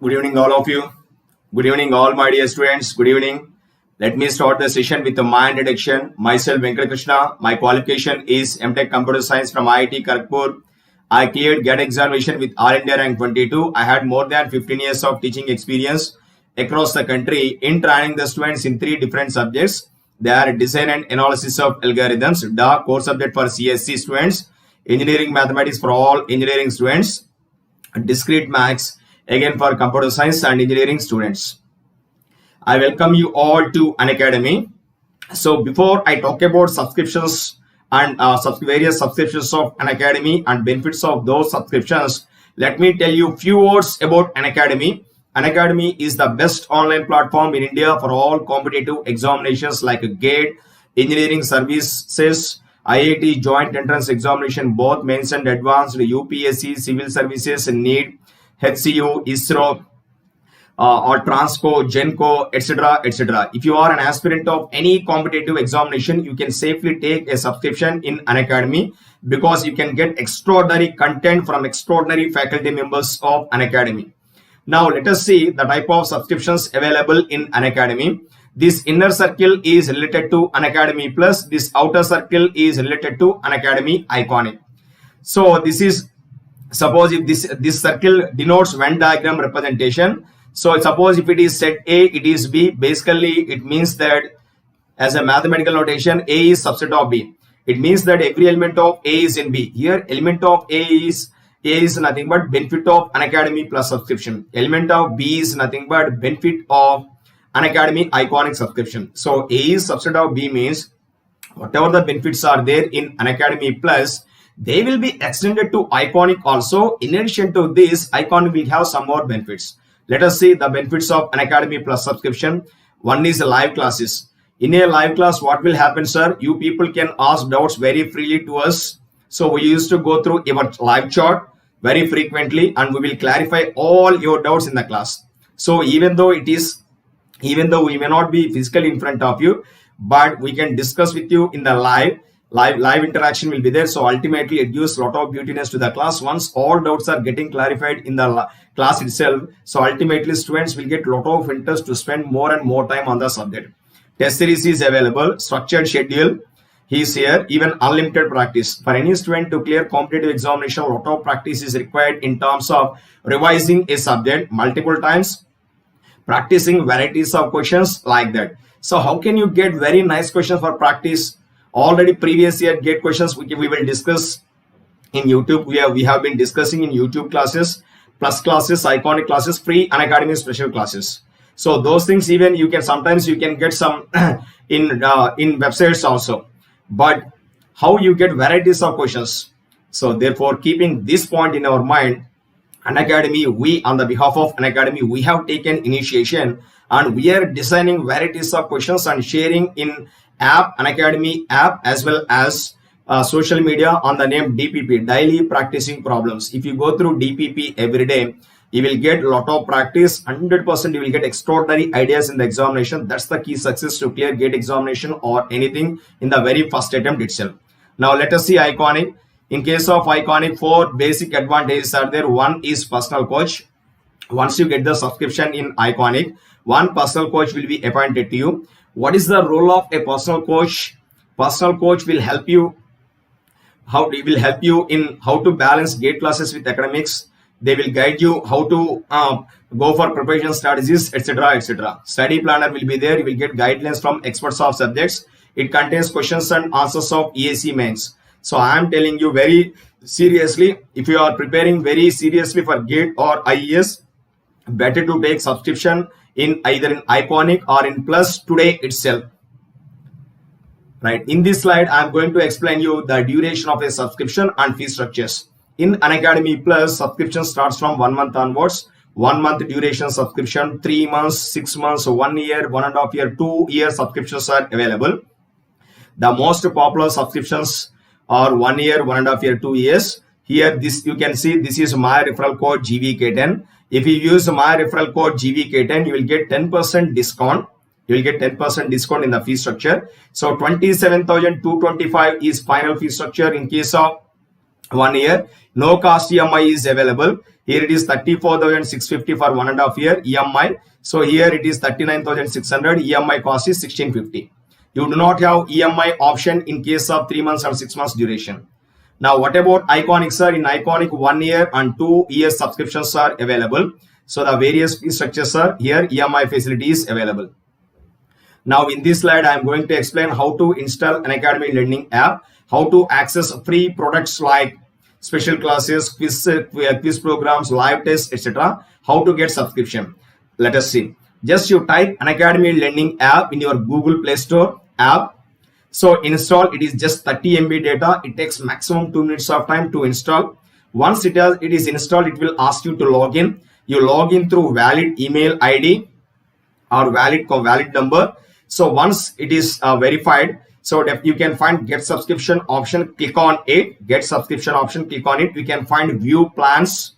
Good evening, all of you. Good evening, all my dear students. Good evening. Let me start the session with my introduction. Myself, Venkat Krishna. My qualification is MTech Computer Science from IIT Kharagpur. I cleared GATE examination with All India rank 22. I had more than 15 years of teaching experience across the country in training the students in 3 different subjects. They are design and analysis of algorithms, the core subject for CSC students, engineering mathematics for all engineering students, discrete maths again for computer science and engineering students. I welcome you all to Unacademy. So before I talk about subscriptions and various subscriptions of Unacademy and benefits of those subscriptions, let me tell you few words about Unacademy. Unacademy is the best online platform in India for all competitive examinations like GATE, engineering services, IIT joint entrance examination, both mains and advanced, UPSC, civil services, NEET, HCU, ISRO, or Transco, Genco, etc., etc. If you are an aspirant of any competitive examination, you can safely take a subscription in Unacademy because you can get extraordinary content from extraordinary faculty members of Unacademy. Now let us see the type of subscriptions available in Unacademy. This inner circle is related to Unacademy Plus. This outer circle is related to Unacademy Iconic. So this is, suppose if this circle denotes Venn diagram representation. So suppose if it is set A, it is B. Basically, it means that as a mathematical notation, A is subset of B. It means that every element of A is in B. Here, element of A is nothing but benefit of Unacademy Plus subscription. Element of B is nothing but benefit of Unacademy Iconic subscription. So A is subset of B means whatever the benefits are there in Unacademy Plus, they will be extended to Iconic also. In addition to this, Iconic will have some more benefits. Let us see the benefits of Unacademy Plus subscription. One is live classes. In a live class, what will happen, sir? You people can ask doubts very freely to us. So we used to go through our live chat very frequently and we will clarify all your doubts in the class. So even though we may not be physically in front of you, but we can discuss with you in the live interaction will be there. So ultimately it gives a lot of beautiness to the class once all doubts are getting clarified in the class itself. So ultimately students will get a lot of interest to spend more and more time on the subject. Test series is available, structured schedule is here, even unlimited practice. For any student to clear competitive examination, a lot of practice is required in terms of revising a subject multiple times, practicing varieties of questions like that. So how can you get very nice questions for practice? Already previous year GATE questions we will discuss in YouTube. We have been discussing in YouTube classes, plus classes, Iconic classes, free Unacademy special classes. So those things even you can sometimes get some in websites also. But how you get varieties of questions? So therefore, keeping this point in our mind, Unacademy, we on the behalf of Unacademy, we have taken initiation and we are designing varieties of questions and sharing in app, Unacademy app, as well as social media on the name DPP, Daily Practicing Problems. If you go through DPP every day, you will get a lot of practice. 100% you will get extraordinary ideas in the examination. That's the key success to clear GATE examination or anything in the very first attempt itself. Now let us see Iconic. In case of Iconic, 4 basic advantages are there. One is personal coach. Once you get the subscription in Iconic, one personal coach will be appointed to you. What is the role of a personal coach? Personal coach will help you in how to balance GATE classes with academics. They will guide you how to go for preparation strategies, etc., etc. Study planner will be there. You will get guidelines from experts of subjects. It contains questions and answers of EAC mains. So I am telling you very seriously, if you are preparing very seriously for GATE or IES, better to take subscription in either in Iconic or in Plus today itself. Right. In this slide, I am going to explain you the duration of a subscription and fee structures. In Unacademy Plus, subscription starts from 1 month onwards. 1 month duration subscription, 3 months, 6 months, 1 year, 1.5 year, 2 year subscriptions are available. The most popular subscriptions are 1 year, 1.5 year, 2 years. Here, this you can see this is my referral code GVK10. If you use my referral code GVK10, you will get 10% discount. You will get 10% discount in the fee structure. So 27,225 is final fee structure in case of 1 year. No cost EMI is available. Here it is 34,650 for 1.5 year EMI. So here it is 39,600. EMI cost is 1650. You do not have EMI option in case of 3 months or 6 months duration. Now, what about Iconic, sir? In Iconic, 1 year and 2 year subscriptions are available. So the various fee structures are here. EMI facility is available. Now, in this slide, I am going to explain how to install an Unacademy Learning app, how to access free products like special classes, quiz programs, live tests, etc. How to get subscription. Let us see. Just you type an Unacademy Learning app in your Google Play Store app. So install, it is just 30 MB data. It takes maximum 2 minutes of time to install. Once it is installed, it will ask you to log in. You log in through valid email ID or valid number. So once it is verified, so you can find get subscription option, click on it. Get subscription option, click on it. We can find view plans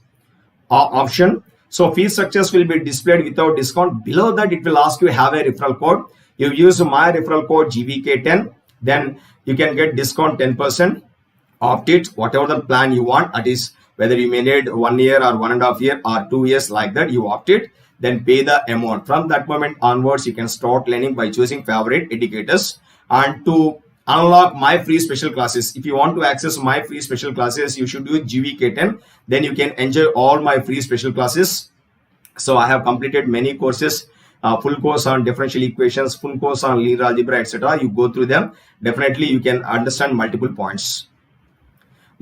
option. So fee structures will be displayed without discount. Below that, it will ask you have a referral code. You use my referral code GVK10, then you can get discount 10%. Opt it, whatever the plan you want. That is whether you may need 1 year or 1.5 year or 2 years, like that. You opt it, then pay the amount. From that moment onwards, you can start learning by choosing favorite educators. And to unlock my free special classes, if you want to access my free special classes, you should use GVK10. Then you can enjoy all my free special classes. So I have completed many courses, full course on differential equations, full course on linear algebra, etc. You go through them. Definitely you can understand multiple points.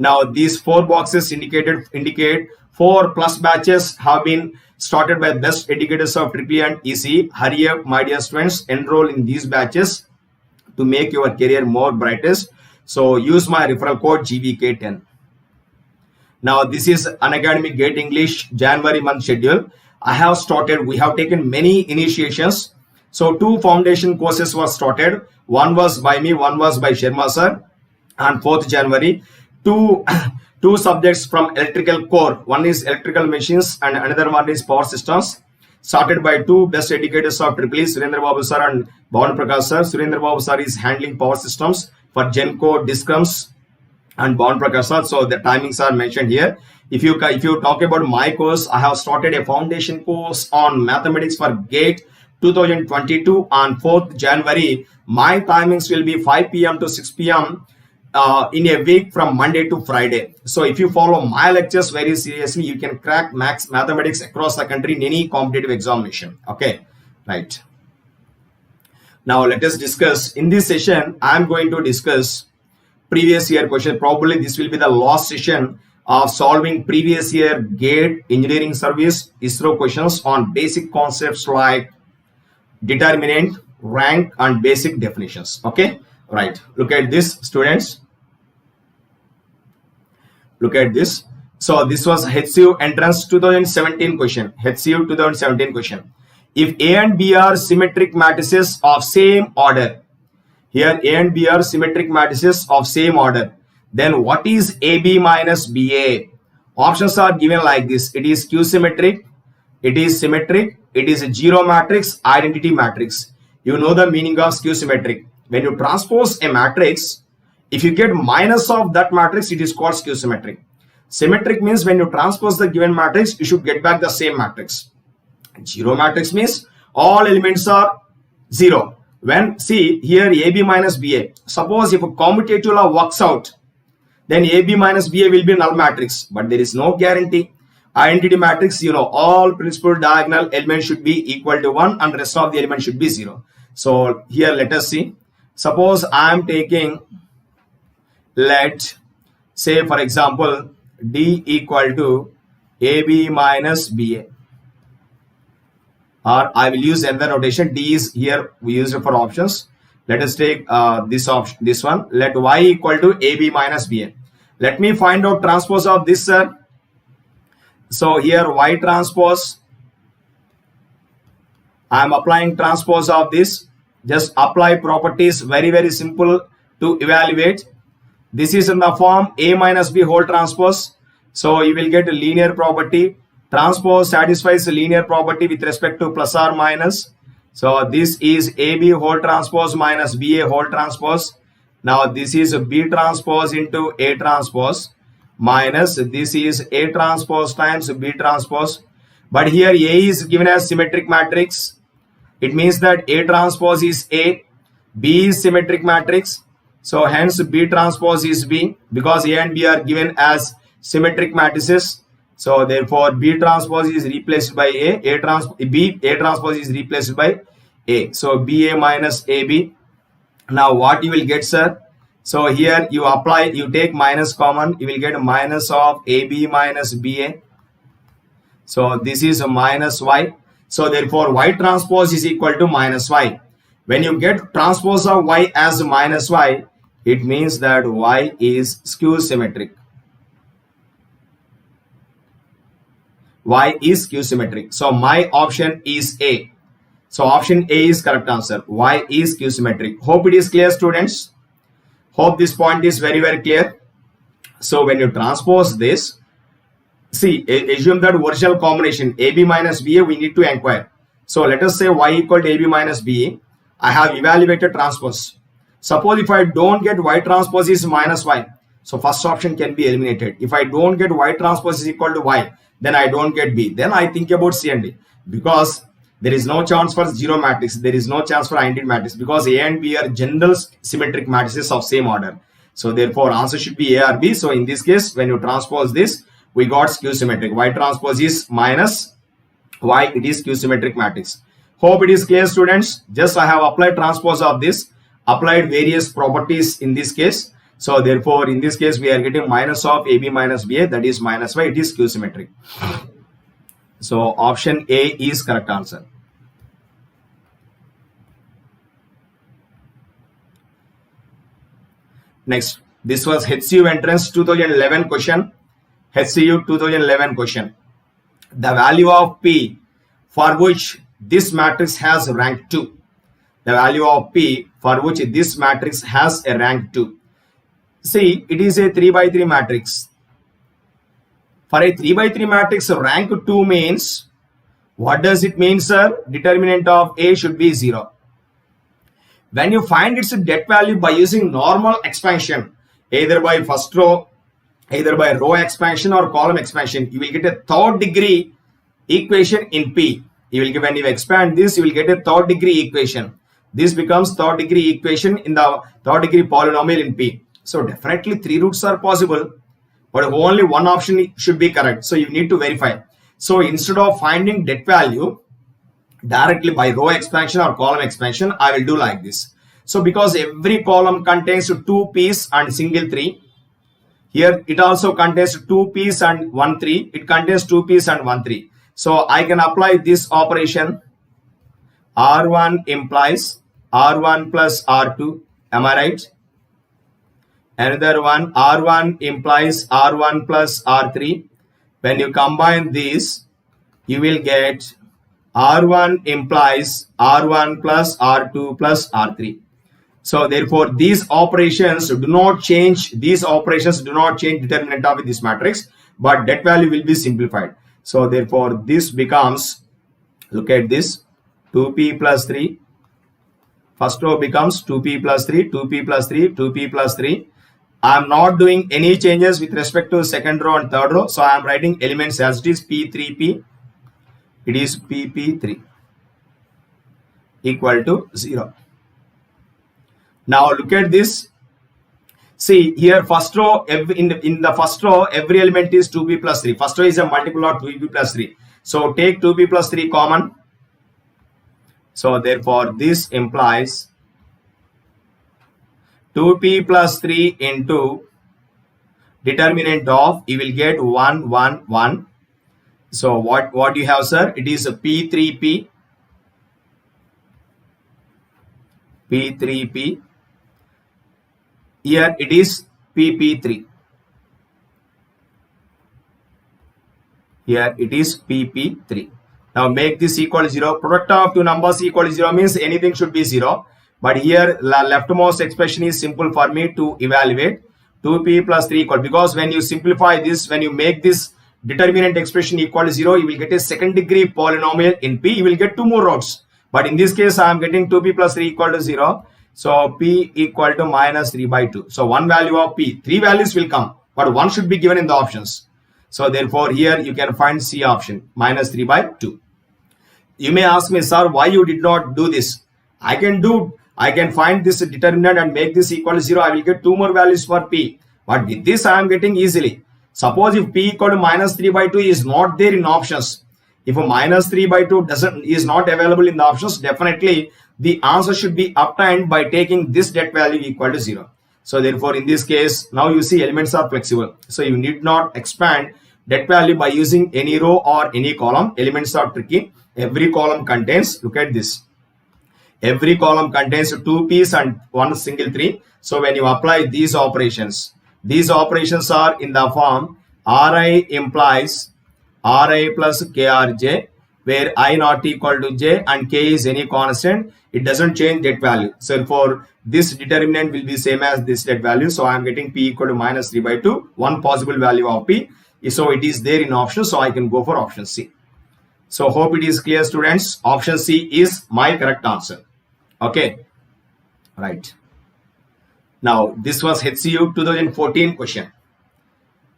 Now these 4 boxes indicate 4 plus batches have been started by best educators of EEE and ECE. Hurry up, my dear students, enroll in these batches to make your career more brightest. So use my referral code GVK10. Now this is Unacademy Gate English January month schedule. I have started, we have taken many initiations. So 2 foundation courses were started. One was by me, one was by Sharma sir. On 4th January, two subjects from electrical core. One is electrical machines and another one is power systems. Started by 2 best educators of EEE, Surendra Babu sir and Bhavan Prakash sir. Surendra Babu sir is handling power systems for Genco, Discoms and Bhavan Prakash sir. So the timings are mentioned here. If you talk about my course, I have started a foundation course on mathematics for GATE 2022 on 4th January. My timings will be 5 p.m. to 6 p.m. In a week from Monday to Friday. So if you follow my lectures very seriously, you can crack mathematics across the country in any competitive examination. Okay, right. Now let us discuss. In this session, I am going to discuss previous year question. Probably this will be the last session of solving previous year GATE engineering service ISRO questions on basic concepts like determinant, rank and basic definitions. Okay, right. Look at this, students. Look at this. So this was HCU entrance 2017 question. HCU 2017 question. If A and B are symmetric matrices of same order, here A and B are symmetric matrices of same order, then what is AB minus BA? Options are given like this. It is Q symmetric, it is symmetric, it is a zero matrix, identity matrix. You know the meaning of Q symmetric. When you transpose a matrix, if you get minus of that matrix, it is called skew symmetric. Symmetric means when you transpose the given matrix, you should get back the same matrix. Zero matrix means all elements are 0. When, see here, AB minus BA. Suppose if a commutative works out, then AB minus BA will be null matrix. But there is no guarantee. Identity matrix, you know, all principal diagonal elements should be equal to 1 and rest of the elements should be 0. So here let us see. Suppose I am taking, let's say for example, D equal to AB minus BA. Or I will use another notation. D is here, we use it for options. Let us take this option, this one. Let Y equal to AB minus BA. Let me find out transpose of this, sir. So here Y transpose, I am applying transpose of this. Just apply properties, very simple to evaluate. This is in the form A minus B whole transpose. So you will get a linear property. Transpose satisfies a linear property with respect to plus or minus. So this is AB whole transpose minus BA whole transpose. Now this is B transpose into A transpose. minus this is A transpose times B transpose. But here A is given as symmetric matrix. It means that A transpose is A, B is symmetric matrix. So hence B transpose is B, because A and B are given as symmetric matrices. So therefore B transpose is replaced by A transpose is replaced by A. So BA minus AB. Now what you will get, sir? So here you apply, you take minus common, you will get minus of AB minus BA. So this is a minus Y. So therefore Y transpose is equal to minus Y. When you get transpose of Y as minus Y, it means that Y is skew symmetric. Y is skew symmetric. So my option is A. So option A is correct answer. Y is skew symmetric. Hope it is clear, students. Hope this point is very, very clear. So when you transpose this, see, assume that original combination AB minus BA we need to inquire. So let us say Y equal to AB minus BA. I have evaluated transpose. Suppose if I don't get Y transpose is minus Y. So first option can be eliminated. If I don't get Y transpose is equal to Y, then I don't get B. Then I think about C and D, because there is no chance for zero matrix. There is no chance for identity matrix, because A and B are general symmetric matrices of same order. So therefore answer should be A or B. So in this case, when you transpose this, we got skew symmetric. Y transpose is minus Y, it is skew symmetric matrix. Hope it is clear, students. Just I have applied transpose of this, applied various properties in this case. So therefore in this case we are getting minus of AB minus BA, that is minus Y, it is skew symmetric. So option A is correct answer. Next, this was HCU entrance 2011 question. HCU 2011 question. The value of P for which this matrix has rank 2. The value of P for which this matrix has a rank 2. See, it is a 3 by 3 matrix. For a 3 by 3 matrix, rank 2 means, what does it mean, sir? Determinant of A should be 0. When you find its det value by using normal expansion, either by first row, either by row expansion or column expansion, you will get a third degree equation in P. You will get, when you expand this, you will get a third degree equation. This becomes third degree equation in the third degree polynomial in P. So definitely 3 roots are possible, but only one option should be correct. So you need to verify. So instead of finding det value directly by row expansion or column expansion, I will do like this. So because every column contains 2 P's and single 3, here it also contains 2 P's and 1 3. It contains 2 P's and 1 3. So I can apply this operation. R1 implies R1 plus R2. Am I right? Another one, R1 implies R1 plus R3. When you combine these, you will get R1 implies R1 plus R2 plus R3. So therefore, these operations do not change. These operations do not change determinant of this matrix, but that value will be simplified. So therefore, this becomes, look at this, 2P plus 3. First row becomes 2P plus 3, 2P plus 3, 2P plus 3. I am not doing any changes with respect to second row and third row. So I am writing elements as it is P3P. It is PP3 equal to 0. Now look at this. See here, first row, in the first row, every element is 2P plus 3. First row is a multiple of 2P plus 3. So take 2P plus 3 common. So therefore, this implies 2P plus 3 into determinant of, you will get 1, 1, 1. So what you have, sir? It is a P3P. P3P. Here it is PP3. Here it is PP3. Now make this equal to 0. Product of two numbers equal to 0 means anything should be 0. But here leftmost expression is simple for me to evaluate. 2P plus 3 equal, because when you simplify this, when you make this determinant expression equal to 0, you will get a second degree polynomial in P. You will get 2 more rows. But in this case, I am getting 2P plus 3 equal to 0. So P equal to minus 3 by 2. So one value of P, 3 values will come. but 1 should be given in the options. So therefore here you can find C option, minus 3 by 2. You may ask me, sir, why you did not do this? I can find this determinant and make this equal to 0. I will get 2 more values for P. But with this I am getting easily. Suppose if P equal to minus 3 by 2 is not there in options. If a minus 3 by 2 is not available in the options, definitely the answer should be obtained by taking this det value equal to 0. So therefore in this case, now you see elements are flexible. So you need not expand det value by using any row or any column. Elements are tricky. Every column contains, look at this. Every column contains 2 P's and 1 single 3. So when you apply these operations are in the form Ri implies Ri plus Krj, where I not equal to j and k is any constant. It doesn't change that value. So therefore this determinant will be same as this that value. So I am getting P equal to minus 3 by 2, one possible value of P. So it is there in option. So I can go for option C. So hope it is clear, students. Option C is my correct answer. Okay, right. Now this was HCU 2014 question.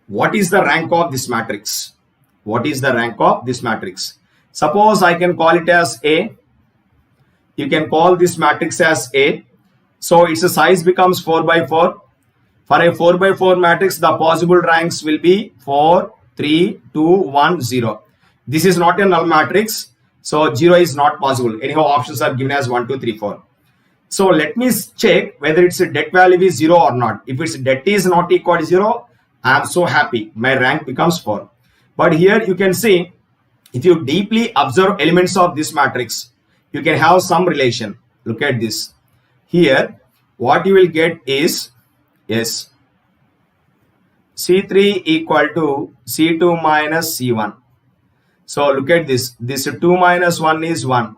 What is the rank of this matrix? What is the rank of this matrix? Suppose I can call it as A. You can call this matrix as A. So its size becomes 4 by 4. For a 4 by 4 matrix, the possible ranks will be 4, 3, 2, 1, 0. This is not a null matrix. So 0 is not possible. Anyhow, options are given as 1, 2, 3, 4. So let me check whether its det value is 0 or not. If its det is not equal to 0, I am so happy. My rank becomes 4. But here you can see, if you deeply observe elements of this matrix, you can have some relation. Look at this. Here, what you will get is, yes, C3 equal to C2 minus C1. So look at this. This 2 minus 1 is 1.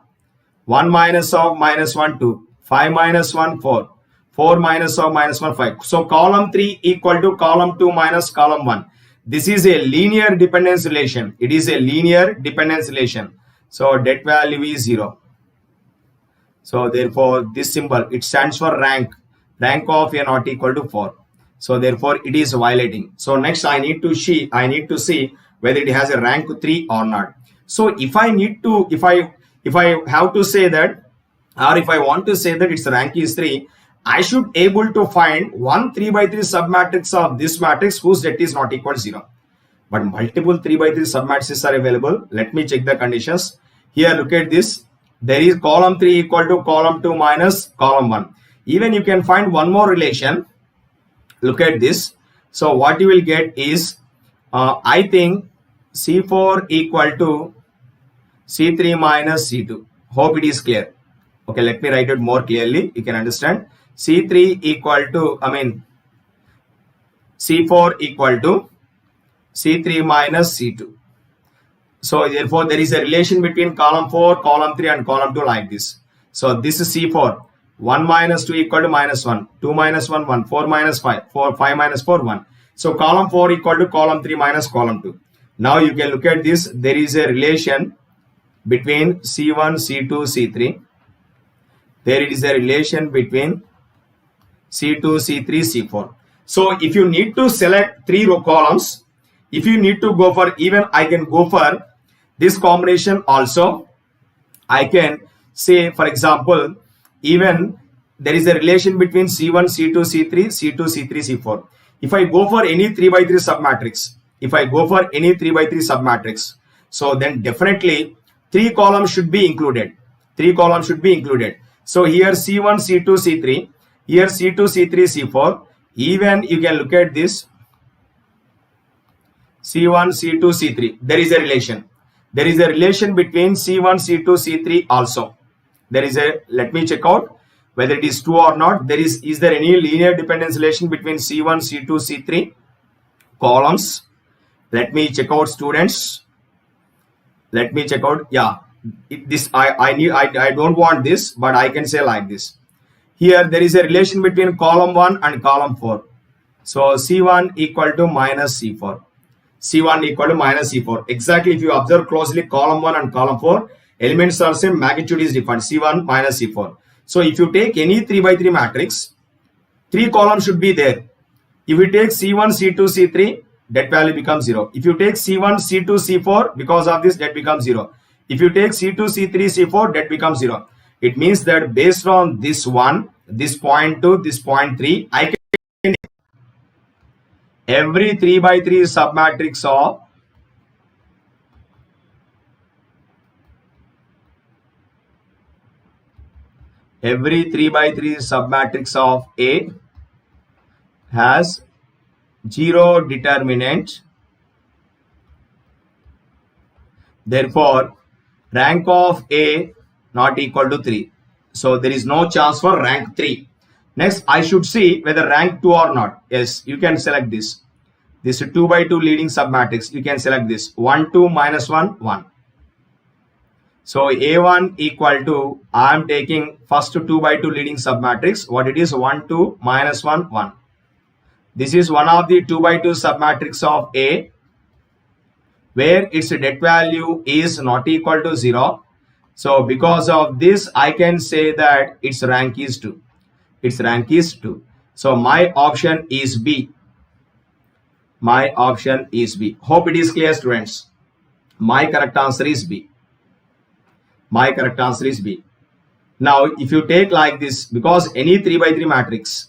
1 minus of minus 1, 2. 5 minus 1, 4. 4 minus of minus 1, 5. So column 3 equal to column 2 minus column 1. This is a linear dependence relation. It is a linear dependence relation. So det value is 0. So therefore this symbol, it stands for rank. Rank of A not equal to 4. So therefore it is violating. So next I need to see whether it has a rank 3 or not. So if I have to say that, or if I want to say that its rank is 3, I should able to find one 3 by 3 submatrix of this matrix whose det is not equal to 0. But multiple 3 by 3 submatrices are available. Let me check the conditions. Here look at this. There is column 3 equal to column 2 minus column 1. Even you can find one more relation. Look at this. So what you will get is, I think C4 equal to C3 minus C2. Hope it is clear. Okay, let me write it more clearly. You can understand. C3 equal to, C4 equal to C3 minus C2. So therefore there is a relation between column 4, column 3 and column 2 like this. So this is C4. 1 minus 2 equal to minus 1. 2 minus 1, 1. 4 minus 5. 5 minus 4, 1. So column 4 equal to column 3 minus column 2. Now you can look at this. There is a relation between C1, C2, C3. There is a relation between C2, C3, C4. So if you need to select 3 row columns, if you need to go for, even I can go for this combination also. I can say, for example, even there is a relation between C1, C2, C3, C2, C3, C4. If I go for any 3 by 3 submatrix, so then definitely 3 columns should be included. 3 columns should be included. So here C1, C2, C3, here C2, C3, C4. Even you can look at this C1, C2, C3. There is a relation. There is a relation between C1, C2, C3 also. There is a, let me check out whether it is true or not. Is there any linear dependence relation between C1, C2, C3 columns? Let me check out, students. Let me check out. Yeah, I don't want this, but I can say like this. Here there is a relation between column 1 and column 4. So C1 equal to minus C4. C1 equal to minus C4. Exactly, if you observe closely, column 1 and column 4, elements are same, magnitude is different. C1 minus C4. So if you take any 3 by 3 matrix, 3 columns should be there. If you take C1, C2, C3, that value becomes 0. If you take C1, C2, C4, because of this, that becomes 0. If you take C2, C3, C4, that becomes 0. It means that based on this one, this point 2, this point 3, I can every 3 by 3 submatrix of every 3 by 3 submatrix of A has 0 determinant. Therefore, rank of A not equal to 3. So there is no chance for rank 3. Next, I should see whether rank 2 or not. Yes, you can select this. This 2 by 2 leading submatrix. You can select this 1, 2, minus 1, 1. So A1 equal to, I am taking first 2 by 2 leading submatrix. What it is? 1, 2, minus 1, 1. This is one of the 2 by 2 submatrix of A, where its det value is not equal to 0. So because of this, I can say that its rank is 2. Its rank is 2. So my option is B. My option is B. Hope it is clear, students. My correct answer is B. My correct answer is B. Now, if you take like this, because any 3 by 3 matrix,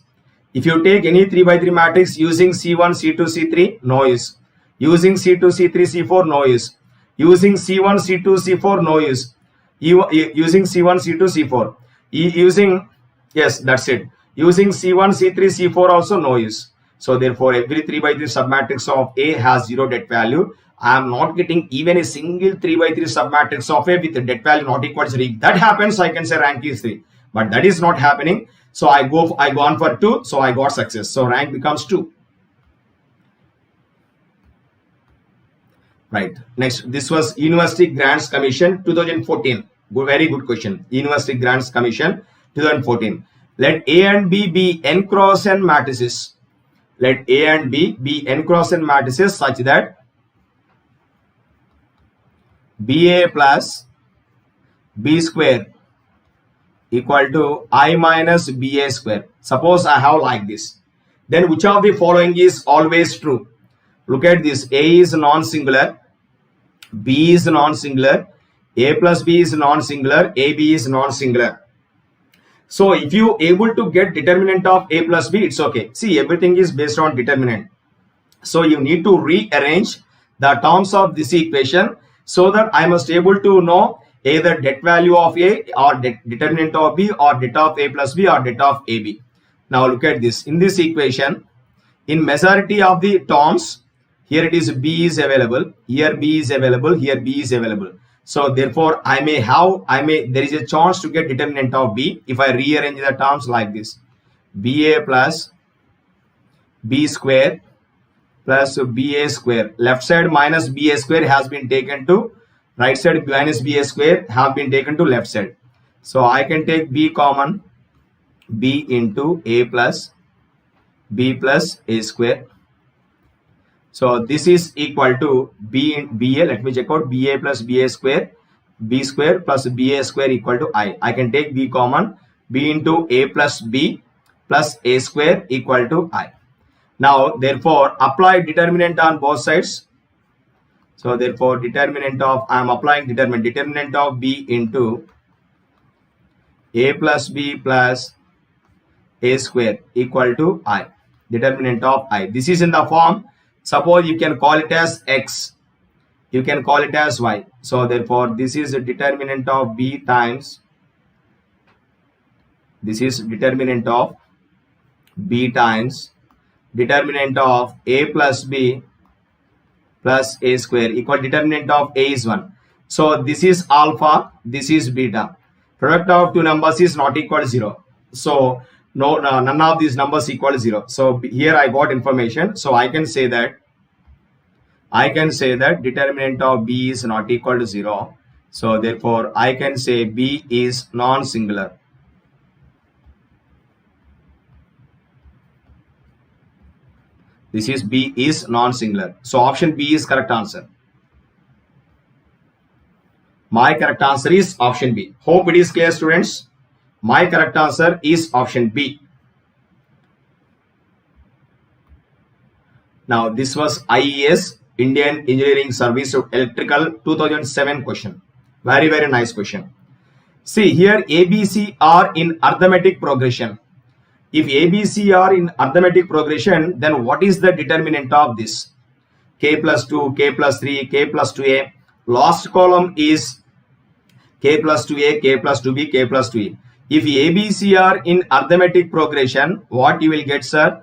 if you take any 3 by 3 matrix using C1, C2, C3, no use. Using C2, C3, C4, no use. Using C1, C2, C4, no use. Using C1, C2, C4. Using, yes, that's it. Using C1, C3, C4 also no use. So therefore, every 3 by 3 submatrix of A has 0 det value. I am not getting even a single 3 by 3 submatrix of A with a det value not equal to 3. If that happens, I can say rank is 3. But that is not happening. So I gone for 2. So I got success. So rank becomes 2. Right. Next, this was University Grants Commission 2014. Very good question. University Grants Commission 2014. Let A and B be n cross n matrices. Let A and B be n cross n matrices such that BA plus B square equal to I minus BA square. Suppose I have like this. Then which of the following is always true? Look at this. A is non-singular. B is non-singular. A plus B is non-singular. AB is non-singular. So if you able to get determinant of A plus B, it's okay. See, everything is based on determinant. So you need to rearrange the terms of this equation so that I must able to know either det value of A or determinant of B or det of A plus B or det of AB. Now look at this. In this equation, in majority of the terms, here it is B is available, here B is available, here B is available. So therefore, there is a chance to get determinant of B if I rearrange the terms like this. BA plus B square plus BA square. Left side minus BA square has been taken to right side, minus BA square have been taken to left side. So I can take B common, B into A plus B plus A square. So this is equal to B in BA. Let me check out BA plus BA square. B square plus BA square equal to I. I can take B common. B into A plus B plus A square equal to I. Now, therefore, apply determinant on both sides. So therefore, determinant of, I am applying determinant of B into A plus B plus A square equal to I. Determinant of I. This is in the form. Suppose you can call it as X. You can call it as Y. So therefore, this is a determinant of B times. This is determinant of B times determinant of A plus B plus A square equal determinant of A is 1. So this is alpha, this is beta. Product of two numbers is not equal to 0. So none of these numbers equal to 0. So here I got information. So I can say that determinant of B is not equal to 0. So therefore I can say B is non-singular. This is B is non-singular. So option B is correct answer. My correct answer is option B. Hope it is clear, students. My correct answer is option B. Now this was IES, Indian Engineering Service Electrical 2007 question. Very, very nice question. See here, ABC are in arithmetic progression. If ABC are in arithmetic progression, then what is the determinant of this? K plus 2, K plus 3, K plus 2a. Last column is K plus 2a, K plus 2b, K plus 2e. If ABC are in arithmetic progression, what you will get, sir?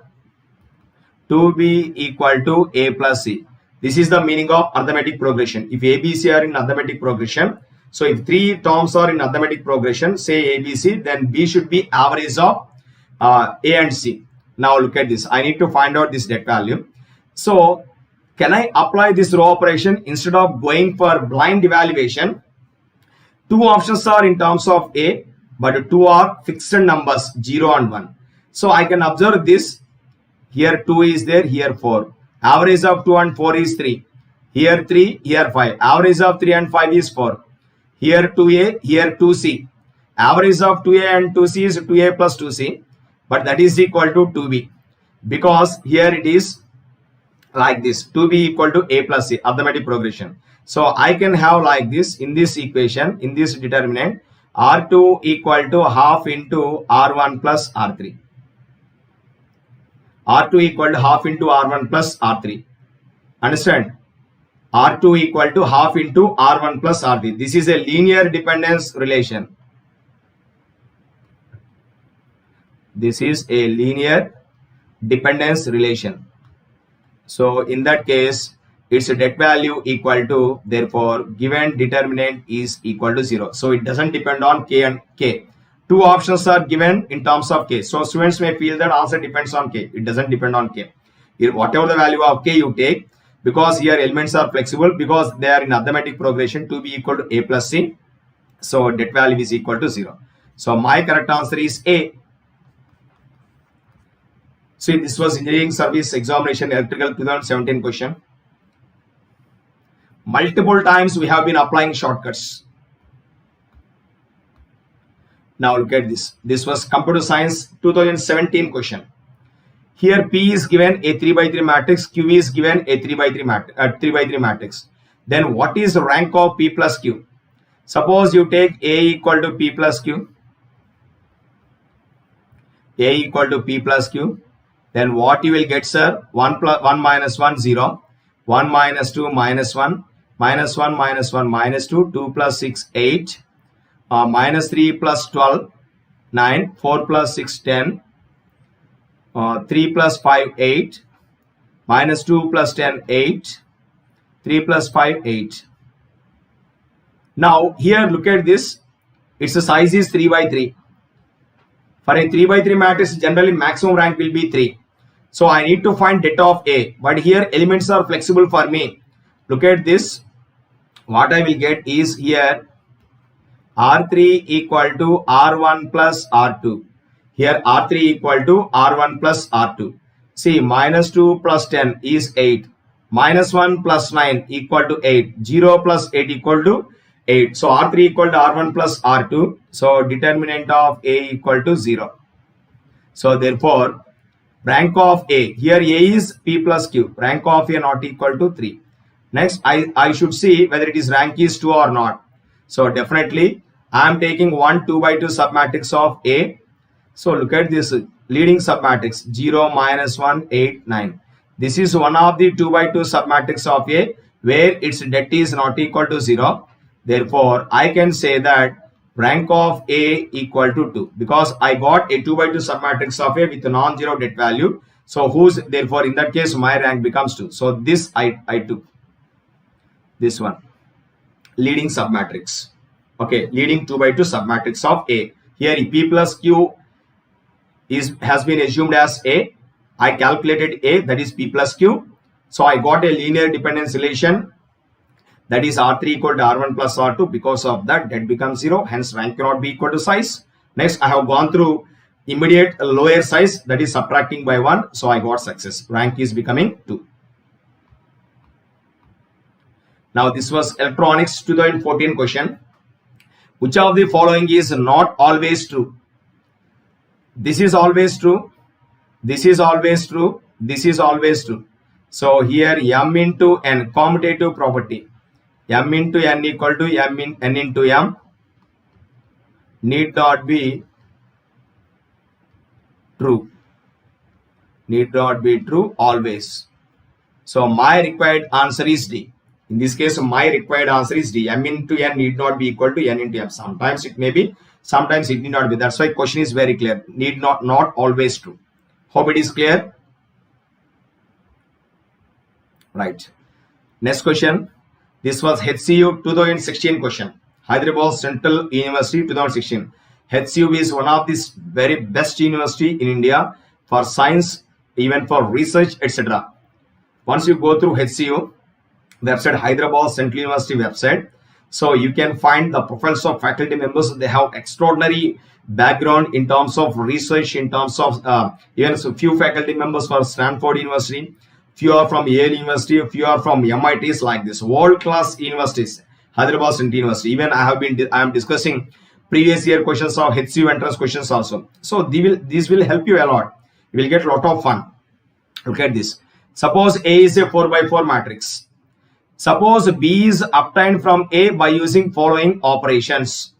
2b equal to a plus c. This is the meaning of arithmetic progression. If ABC are in arithmetic progression, so if three terms are in arithmetic progression, say ABC, then B should be average of A and C. Now look at this. I need to find out this det value. So can I apply this row operation instead of going for blind evaluation? Two options are in terms of A, but two are fixed numbers, 0 and 1. So I can observe this. Here 2 is there, here 4. Average of 2 and 4 is 3. Here 3, here 5. Average of 3 and 5 is 4. Here 2a, here 2c. Average of 2a and 2c is 2a plus 2c. But that is equal to 2b. Because here it is like this. 2b equal to a plus c, arithmetic progression. So I can have like this in this equation, in this determinant, R2 equal to half into R1 plus R3. R2 equal to half into R1 plus R3. Understand? R2 equal to half into R1 plus R3. This is a linear dependence relation. This is a linear dependence relation. So in that case, its det value equal to, therefore given determinant is equal to 0. So it doesn't depend on K and K. Two options are given in terms of K. So students may feel that answer depends on K. It doesn't depend on K. Here, whatever the value of K you take, because here elements are flexible, because they are in arithmetic progression, to be equal to A plus C. So det value is equal to 0. So my correct answer is A. See, this was Engineering Service Examination Electrical 2017 question. Multiple times we have been applying shortcuts. Now look at this. This was Computer Science 2017 question. Here P is given a 3 by 3 matrix, Q is given a 3 by 3 matrix. Then what is the rank of P plus Q? Suppose you take A equal to P plus Q. A equal to P plus Q. Then what you will get, sir? 1 minus 1, 0. 1 minus 2, minus 1. Minus 1 minus 1 minus 2. 2 plus 6, 8. Minus 3 plus 12, 9. 4 plus 6, 10. 3 plus 5, 8. Minus 2 plus 10, 8. 3 plus 5, 8. Now here look at this. Its size is 3 by 3. For a 3 by 3 matrix, generally maximum rank will be 3. So I need to find det of A. But here elements are flexible for me. Look at this. What I will get is here R3 equal to R1 plus R2. Here R3 equal to R1 plus R2. See, minus 2 plus 10 is 8. Minus 1 plus 9 equal to 8. 0 plus 8 equal to 8. So R3 equal to R1 plus R2. So determinant of A equal to 0. So therefore, rank of A. Here A is P plus Q. Rank of A not equal to 3. Next, I should see whether it is rank is 2 or not. So definitely, I am taking one 2 by 2 submatrix of A. So look at this leading submatrix 0, minus 1, 8, 9. This is one of the 2 by 2 submatrix of A where its det is not equal to 0. Therefore, I can say that rank of A equal to 2 because I got a 2 by 2 submatrix of A with a non-zero det value. So therefore in that case my rank becomes 2. So this I took. This one leading submatrix. Okay, leading 2 by 2 submatrix of A. Here P plus Q has been assumed as A. I calculated A, that is P plus Q. So I got a linear dependence relation, that is R3 equal to R1 plus R2. Because of that, det becomes 0. Hence rank cannot be equal to size. Next, I have gone through immediate lower size, that is subtracting by 1. So I got success. Rank is becoming 2. Now this was Electronics 2014 question. Which of the following is not always true? This is always true. This is always true. This is always true. So here m into n, commutative property. M into n equal to n into m need not be true. Need not be true always. So my required answer is D. In this case, my required answer is D. M into n need not be equal to n into m. Sometimes it may be, sometimes it need not be. That's why question is very clear. Need not always true. Hope it is clear. Right. Next question. This was HCU 2016 question. Hyderabad Central University 2016. HCU is one of the very best university in India for science, even for research, etc. Once you go through HCU website, Hyderabad Central University website, so you can find the profiles of faculty members. They have extraordinary background in terms of research, in terms of even so few faculty members for Stanford University, few are from Yale University, few are from MITs, like this world-class universities. Hyderabad Central University. Even I am discussing previous year questions of HCU entrance questions also. So these will help you a lot. You will get a lot of fun. Look at this. Suppose A is a 4x4 matrix. Suppose B is obtained from A by using following operations.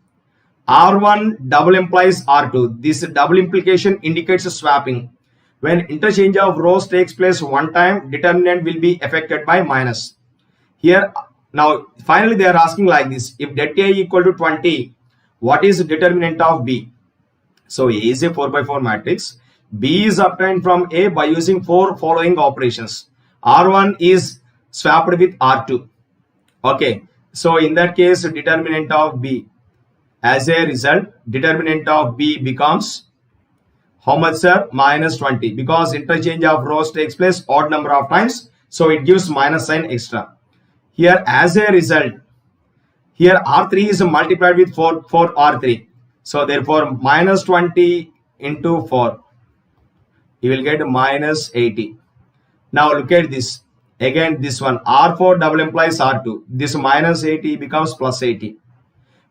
R1 double implies R2. This double implication indicates swapping. When interchange of rows takes place one time, determinant will be affected by minus. Here, now finally they are asking like this. If det A equal to 20, what is the determinant of B? So A is a 4x4 matrix. B is obtained from A by using 4 following operations. R1 is swapped with R2. Okay. So in that case, determinant of B. As a result, determinant of B becomes how much, sir? Minus 20. Because interchange of rows takes place odd number of times. So it gives minus sign extra. Here as a result, here R3 is multiplied with 4 R3. So therefore minus 20 into 4. You will get minus 80. Now look at this. Again this one R4 double implies R2. This minus 80 becomes plus 80.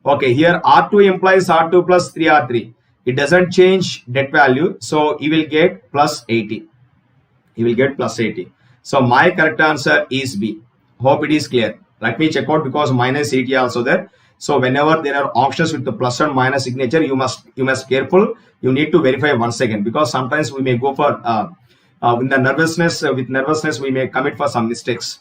Okay, here R2 implies R2 plus 3R3. It doesn't change that value. So you will get plus 80. You will get plus 80. So my correct answer is B. Hope it is clear. Let me check out because minus 80 also there. So whenever there are options with the plus and minus signature, you must careful. You need to verify once again because sometimes we may go for with nervousness we may commit for some mistakes.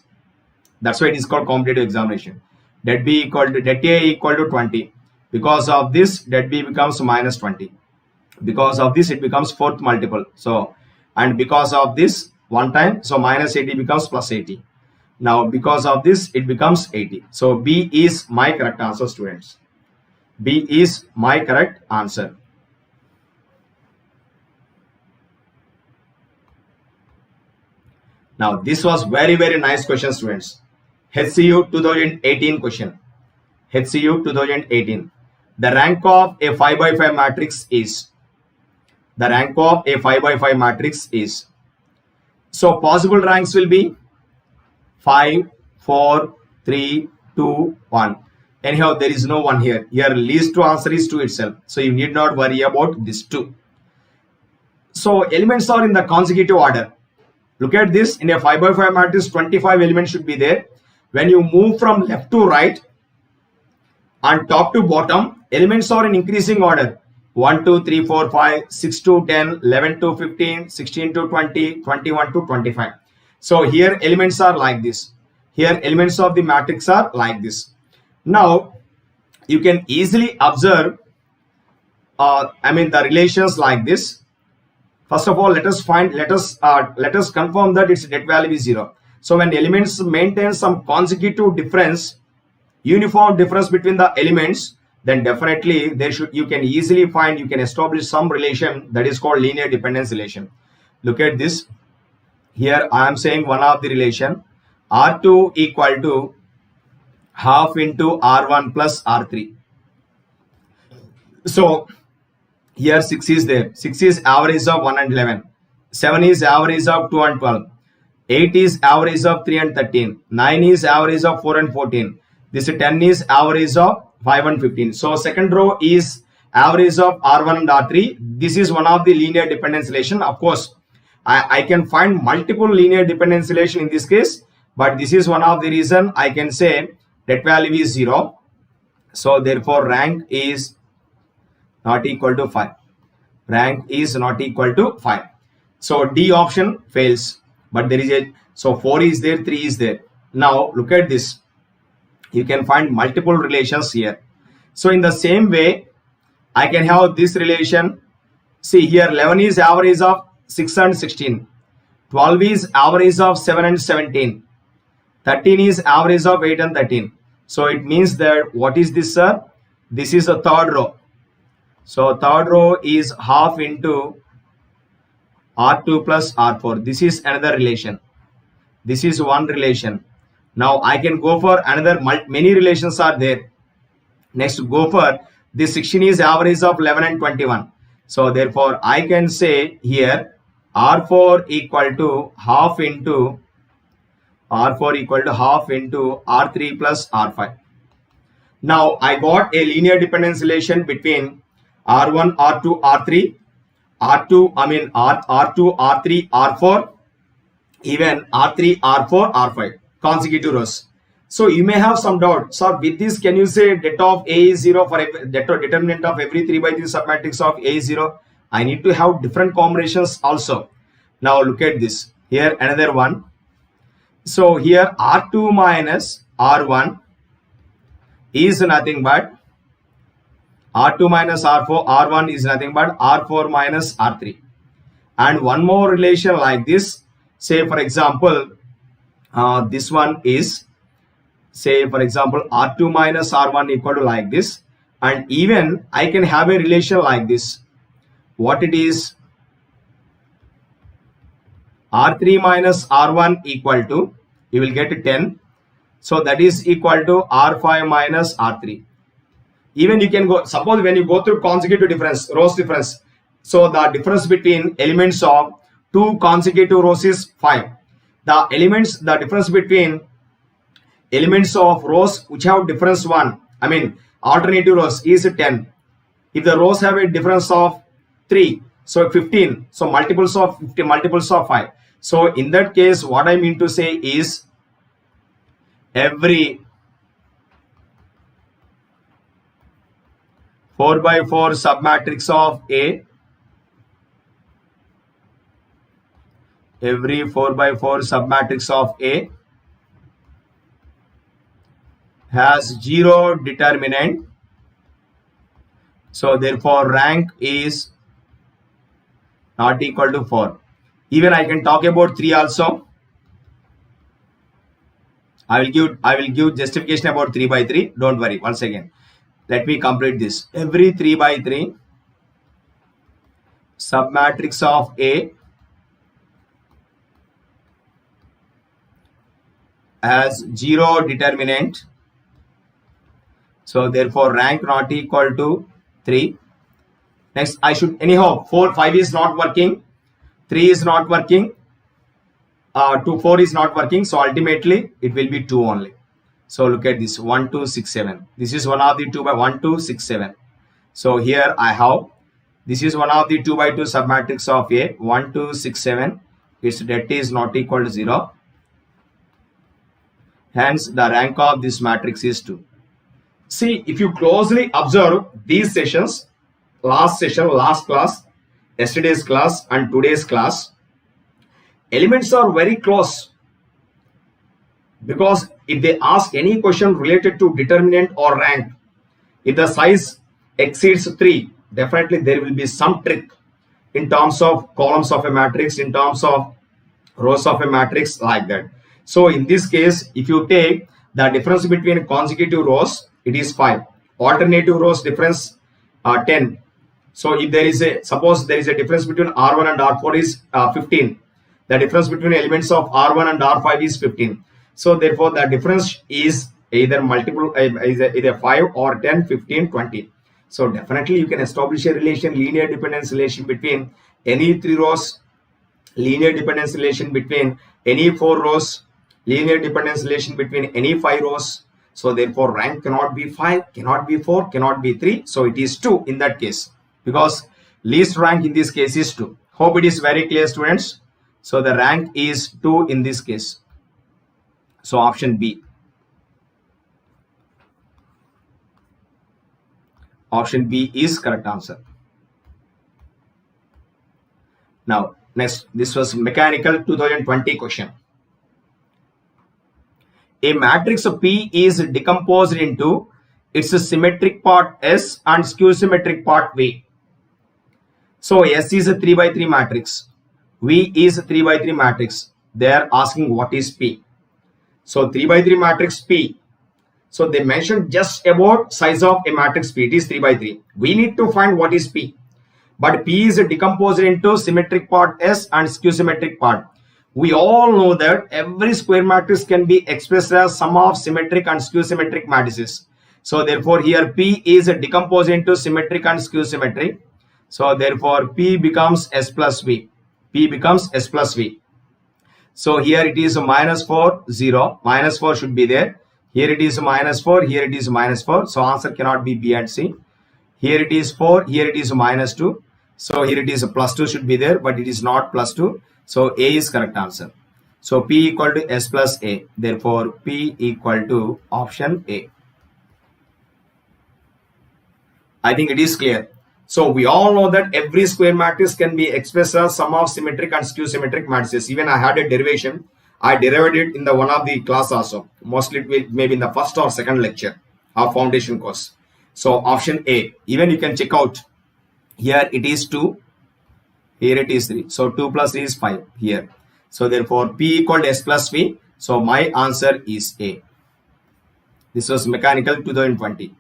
That's why it is called competitive examination. Det A equal to 20. Because of this, det B becomes minus 20. Because of this, it becomes fourth multiple. So and because of this one time, so minus 80 becomes plus 80. Now because of this, it becomes 80. So B is my correct answer, students. B is my correct answer. Now this was very nice question, students. HCU 2018 question. HCU 2018. The rank of a 5x5 matrix is. The rank of a 5x5 matrix is. So possible ranks will be 5, 4, 3, 2, 1. Anyhow, there is no one here. Here least to answer is 2 itself. So you need not worry about this 2. So elements are in the consecutive order. Look at this. In a 5x5 matrix, 25 elements should be there. When you move from left to right and top to bottom, elements are in increasing order. 1, 2, 3, 4, 5, 6 to 10, 11 to 15, 16 to 20, 21 to 25. So here elements are like this. Here elements of the matrix are like this. Now you can easily observe the relations like this. First of all, let us confirm that its det value is 0. So when elements maintain some consecutive difference, uniform difference between the elements, then definitely you can establish some relation that is called linear dependence relation. Look at this. Here I am saying one of the relation R2 equal to half into R1 plus R3. So here 6 is there. 6 is average of 1 and 11. 7 is average of 2 and 12. 8 is average of 3 and 13. 9 is average of 4 and 14. This 10 is average of 5 and 15. So second row is average of R1 and R3. This is one of the linear dependence relation. Of course, I can find multiple linear dependence relation in this case, but this is one of the reason I can say that value is 0. So therefore rank is not equal to 5. Rank is not equal to 5. So D option fails, but there is a, so 4 is there, 3 is there. Now look at this. You can find multiple relations here. So in the same way, I can have this relation. See here, 11 is average of 6 and 16. 12 is average of 7 and 17. 13 is average of 8 and 13. So it means that what is this, sir? This is a third row. So third row is half into R2 plus R4. This is another relation. This is one relation. Now I can go for another, many relations are there. Next, go for this 16 is average of 11 and 21. So therefore I can say here R4 equal to half into R3 plus R5. Now I got a linear dependence relation between R1, R2, R3, R2, R3, R4, even R3, R4, R5, consecutive rows. So you may have some doubt. So with this, can you say det of A is 0 for determinant of every 3 by 3 submatrix of A is 0? I need to have different combinations also. Now look at this. Here another one. So here R2 minus R1 is nothing but R2 minus R4, R1 is nothing but R4 minus R3. And one more relation like this, say for example, this one is, say for example, R2 minus R1 equal to like this. And even I can have a relation like this. What it is? R3 minus R1 equal to, you will get 10. So that is equal to R5 minus R3. Even you can go, suppose when you go through consecutive difference, rows difference. So the difference between elements of 2 consecutive rows is 5. The difference between elements of rows which have difference 1, alternative rows is 10. If the rows have a difference of 3, so 15. So multiples of 50, multiples of 5. So in that case, what I mean to say is every 4 by 4 submatrix of A, every 4 by 4 submatrix of A has 0 determinant. So therefore rank is not equal to 4. Even I can talk about 3 also. I will give justification about 3 by 3. Don't worry. Once again, let me complete this. Every 3 by 3 submatrix of A has 0 determinant. So therefore rank not equal to 3. Next, I should anyhow 5 is not working, 3 is not working, 4 is not working. So ultimately it will be 2 only. So look at this 1, 2, 6, 7. This is one of the 2 by 1, 2, 6, 7. So here I have, this is one of the 2 by 2 submatrix of A, 1, 2, 6, 7. Its det is not equal to 0. Hence the rank of this matrix is 2. See, if you closely observe these sessions, last session, last class, yesterday's class and today's class, elements are very close. Because if they ask any question related to determinant or rank, if the size exceeds 3, definitely there will be some trick in terms of columns of a matrix, in terms of rows of a matrix, like that. So in this case, if you take the difference between consecutive rows, it is 5. Alternative rows difference 10. So if there is a, suppose there is a difference between R1 and R4 is 15. The difference between elements of R1 and R5 is 15. So therefore the difference is either multiple, either 5 or 10, 15, 20. So definitely you can establish a relation, linear dependence relation between any 3 rows, linear dependence relation between any 4 rows, linear dependence relation between any 5 rows. So therefore rank cannot be 5, cannot be 4, cannot be 3. So it is 2 in that case, because least rank in this case is 2. Hope it is very clear, students. So the rank is 2 in this case. So option B. Option B is correct answer. Now, next, this was mechanical 2020 question. A matrix of P is decomposed into its symmetric part S and skew symmetric part V. So S is a 3 by 3 matrix. V is a 3 by 3 matrix. They are asking what is P. So 3 by 3 matrix P. So they mentioned just about size of a matrix P. It is 3 by 3. We need to find what is P. But P is decomposed into symmetric part S and skew symmetric part. We all know that every square matrix can be expressed as sum of symmetric and skew symmetric matrices. So therefore here P is decomposed into symmetric and skew symmetric. So therefore P becomes S plus V. P becomes S plus V. So here it is minus 4, 0. Minus 4 should be there. Here it is minus 4. Here it is minus 4. So answer cannot be B and C. Here it is 4. Here it is minus 2. So here it is plus 2 should be there, but it is not plus 2. So A is correct answer. So P equal to S plus A. Therefore P equal to option A. I think it is clear. So we all know that every square matrix can be expressed as sum of symmetric and skew symmetric matrices. Even I had a derivation. I derived it in the one of the class also. Mostly it will maybe in the first or second lecture of foundation course. So option A. Even you can check out. Here it is 2. Here it is 3. So 2 plus 3 is 5 here. So therefore P equal to S plus V. So my answer is A. This was mechanical 2020.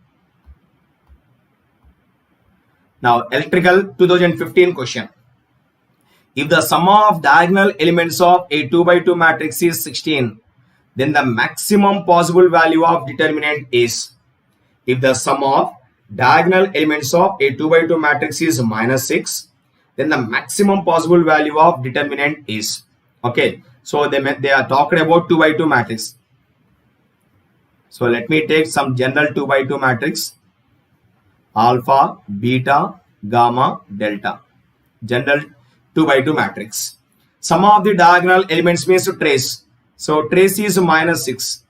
Now electrical 2015 question. If the sum of diagonal elements of a 2 by 2 matrix is 16, then the maximum possible value of determinant is. If the sum of diagonal elements of a 2 by 2 matrix is minus 6, then the maximum possible value of determinant is. Okay, so they are talking about 2 by 2 matrix. So let me take some general 2 by 2 matrix. Alpha, beta, gamma, delta. General 2 by 2 matrix. Sum of the diagonal elements means trace. So trace is minus 6.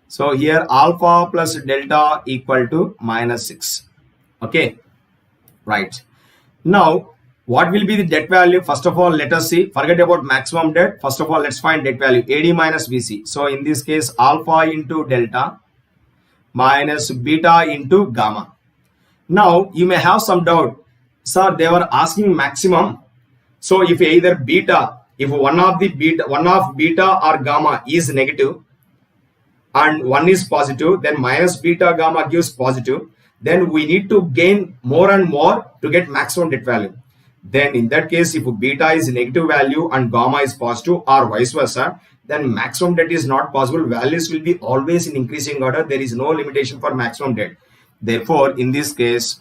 So here alpha plus delta equal to minus 6. Okay, right. Now what will be the det value? First of all, let us see. Forget about maximum det. First of all, let's find det value. AD minus BC. So in this case, alpha into delta minus beta into gamma. Now you may have some doubt. Sir, they were asking maximum. So if either beta, if one of beta or gamma is negative and one is positive, then minus beta gamma gives positive. Then we need to gain more and more to get maximum det value. Then in that case, if beta is negative value and gamma is positive or vice versa, then maximum det is not possible. Values will be always in increasing order. There is no limitation for maximum det. Therefore, in this case,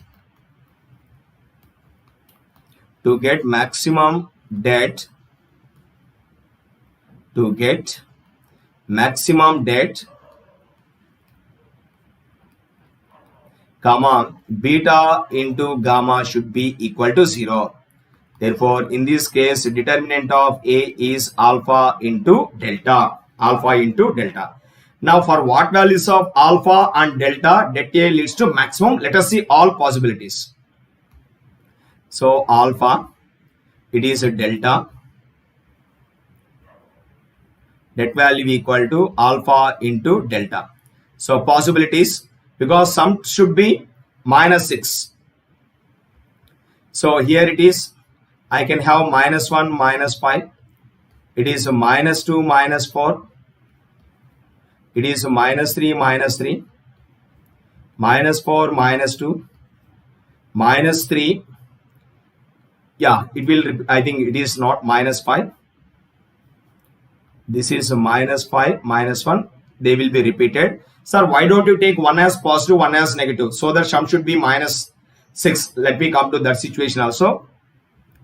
to get maximum det, comma, beta into gamma should be equal to 0. Therefore, in this case, determinant of A is alpha into delta. Now, for what values of alpha and delta, det A leads to maximum? Let us see all possibilities. So, alpha, it is a delta. Det value equal to alpha into delta. So, possibilities, because sum should be minus 6. So, here it is. I can have minus 1, minus 5. It is minus 2, minus 4. It is minus 3, minus 3. Minus 4, minus 2. Minus 3. Yeah, it will, I think it is not minus 5. This is minus 5, minus 1. They will be repeated. Sir, why don't you take one as positive, one as negative? So the sum should be minus 6. Let me come to that situation also.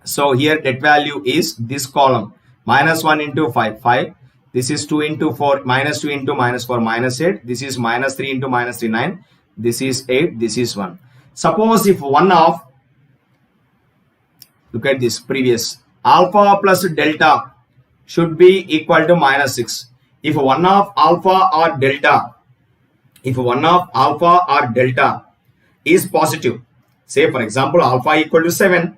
So here det value is this column. Minus 1 into 5, 5. This is 2 into 4, minus 2 into minus 4, minus 8. This is minus 3 into minus 3, 9. This is 8, this is 1. Suppose if one of, look at this previous, alpha plus delta should be equal to minus 6. If one of alpha or delta, is positive, say for example alpha equal to 7,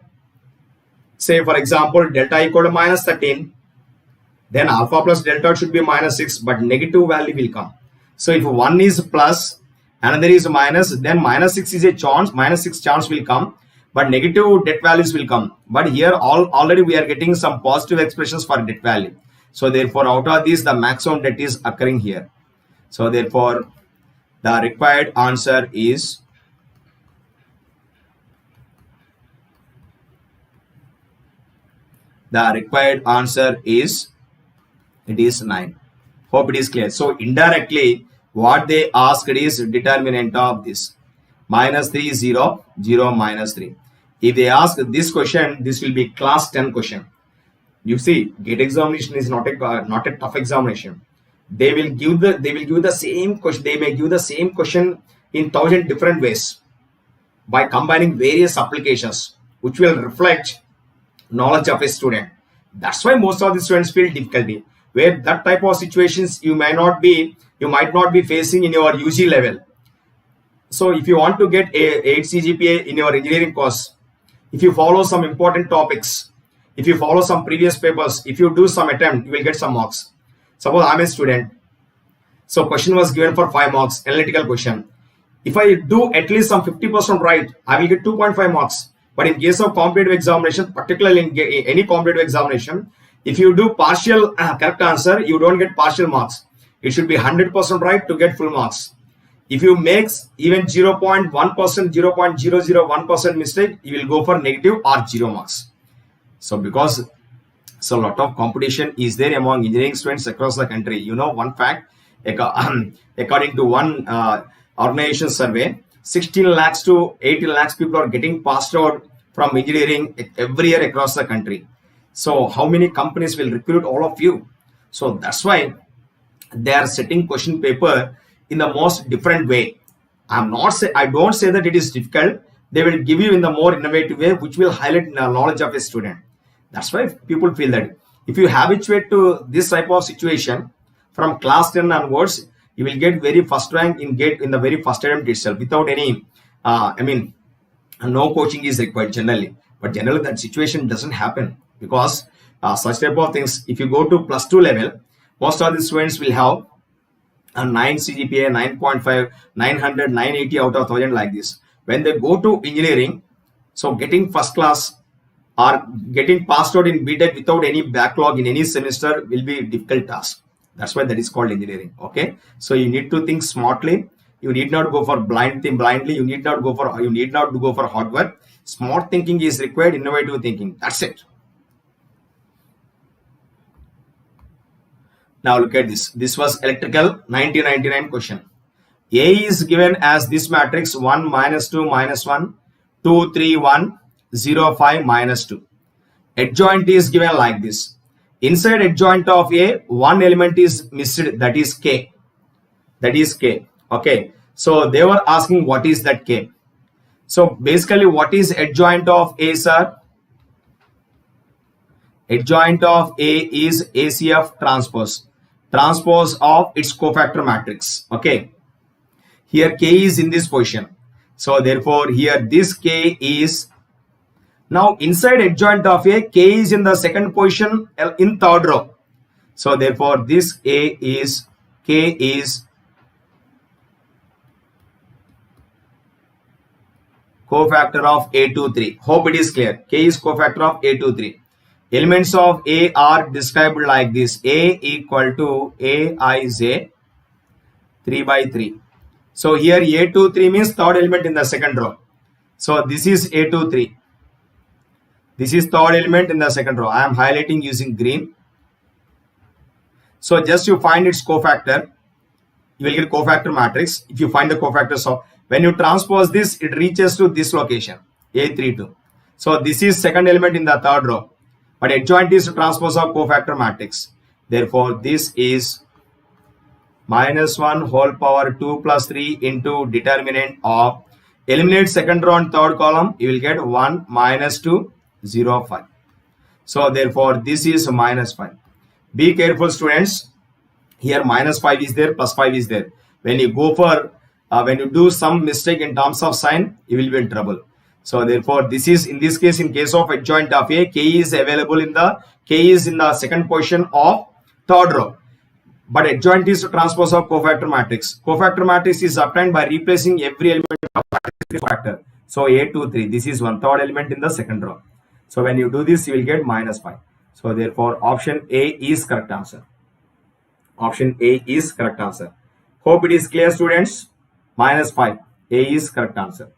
say for example delta equal to minus 13, then alpha plus delta should be minus 6, but negative value will come. So if one is plus, another is minus, then minus 6 is a chance, minus 6 chance will come, but negative det values will come. But here already we are getting some positive expressions for det value. So therefore out of this the maximum det is occurring here. So therefore the required answer is it is 9. Hope it is clear. So indirectly what they asked is determinant of this. Minus 3 0 0 minus 3. If they ask this question, this will be class 10 question. You see, GATE examination is not a tough examination. They will give the same question. They may give the same question in 1,000 different ways by combining various applications, which will reflect knowledge of a student. That's why most of the students feel difficulty, where that type of situations you might not be facing in your UG level. So if you want to get a 8 CGPA in your engineering course, if you follow some important topics, if you follow some previous papers, if you do some attempt, you will get some marks. Suppose I'm a student, so question was given for 5 marks, analytical question. If I do at least some 50% right, I will get 2.5 marks. But in case of competitive examination, particularly in any competitive examination, if you do partial correct answer, you don't get partial marks. It should be 100% right to get full marks. If you make even 0.1%, 0.001% mistake, you will go for negative or 0 marks. So because a lot of competition is there among engineering students across the country. You know one fact, according to one organization survey, 16 lakhs to 18 lakhs people are getting passed out from engineering every year across the country. So how many companies will recruit all of you? So that's why they are setting question paper in the most different way. I don't say that it is difficult. They will give you in the more innovative way, which will highlight the knowledge of a student. That's why people feel that if you habituate to this type of situation from class 10 onwards, you will get very first rank in the very first attempt itself without any, no coaching is required generally. But generally that situation doesn't happen because such type of things, if you go to +2 level, most of the students will have a 9 CGPA, 9.5, 900, 980 out of 1000 like this. When they go to engineering, so getting first class or getting passed out in BTech without any backlog in any semester will be a difficult task. That's why that is called engineering. Okay, so you need to think smartly. You need not go for blindly. You need not go for hard work. Smart thinking is required. Innovative thinking. That's it. Now look at this. This was electrical 1999 question. A is given as this matrix 1 minus 2 minus 1 2 3 1 0 5 minus 2. Adjoint is given like this. Inside adjoint of A, one element is missed, that is K. Okay. So they were asking what is that K. So basically what is adjoint of A, sir? Adjoint of A is ACF transpose of its cofactor matrix. Okay. Here K is in this position. So therefore here this K is, now inside adjoint of A, K is in the second position in third row. So therefore this K is cofactor of A23. Hope it is clear. K is cofactor of A23. Elements of A are described like this. A equal to Aij 3 by 3. So here A23 means third element in the second row. So this is A23. This is third element in the second row. I am highlighting using green. So just you find its cofactor, you will get cofactor matrix. If you find the cofactor, so when you transpose this, it reaches to this location, A32. So this is second element in the third row. But adjoint is transpose of cofactor matrix. Therefore, this is minus 1 whole power 2 plus 3 into determinant of, eliminate second row and third column, you will get 1 minus 2 0 5. So therefore this is minus 5. Be careful, students. Here minus 5 is there, plus 5 is there. When you go for when you do some mistake in terms of sign, you will be in trouble. So therefore, this is in this case, in case of adjoint of A, K is available in the second position of third row. But adjoint is transpose of cofactor matrix. Cofactor matrix is obtained by replacing every element of matrix factor. So A, 2, 3. This is one third element in the second row. So when you do this, you will get minus 5. So therefore, option A is correct answer. Option A is correct answer. Hope it is clear, students. Minus 5. A is correct answer.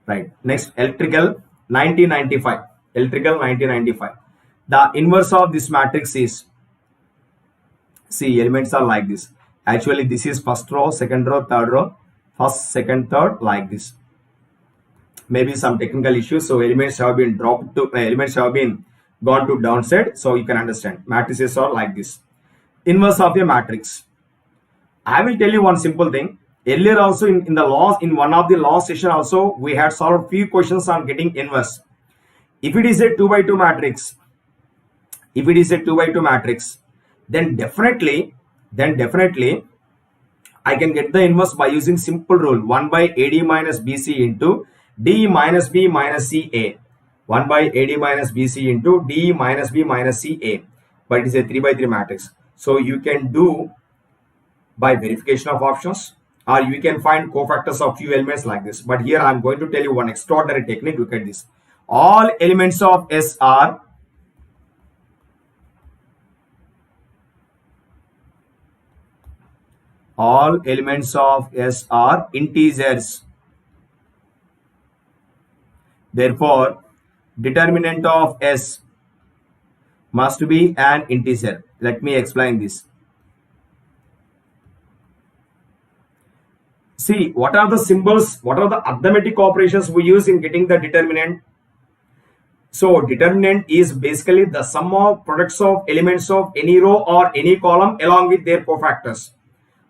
Right. Next, electrical 1995. Electrical 1995. The inverse of this matrix is, see, elements are like this. Actually, this is first row, second row, third row, first, second, third, like this. Maybe some technical issues, so elements have been dropped to gone to downside, so you can understand. Matrices are like this. Inverse of a matrix. I will tell you one simple thing. Earlier also in the laws, in one of the law session also, we had solved few questions on getting inverse. If it is a 2 by 2 matrix, then definitely I can get the inverse by using simple rule 1 by AD minus BC into D minus B minus CA. 1 by AD minus BC into D minus B minus CA. But it is a 3 by 3 matrix. So you can do by verification of options, or you can find cofactors of few elements like this. But here I am going to tell you one extraordinary technique. Look at this. All elements of S are integers. Therefore, determinant of S must be an integer. Let me explain this. See, what are the symbols, what are the arithmetic operations we use in getting the determinant? So, determinant is basically the sum of products of elements of any row or any column along with their cofactors.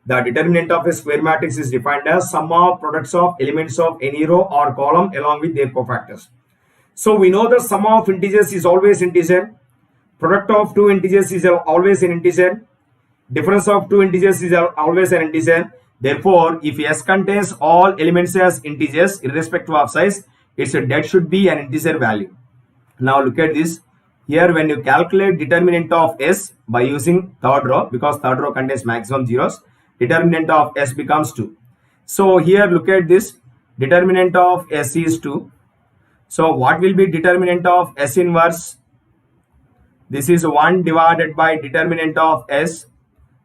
The determinant of a square matrix is defined as sum of products of elements of any row or column along with their cofactors. So, we know the sum of integers is always integer. Product of two integers is always an integer. Difference of two integers is always an integer. Therefore, if S contains all elements as integers irrespective of size, that should be an integer value. Now look at this. Here when you calculate determinant of S by using third row, because third row contains maximum zeros, determinant of S becomes 2. So here look at this. Determinant of S is 2. So what will be determinant of S inverse? This is 1 divided by determinant of S.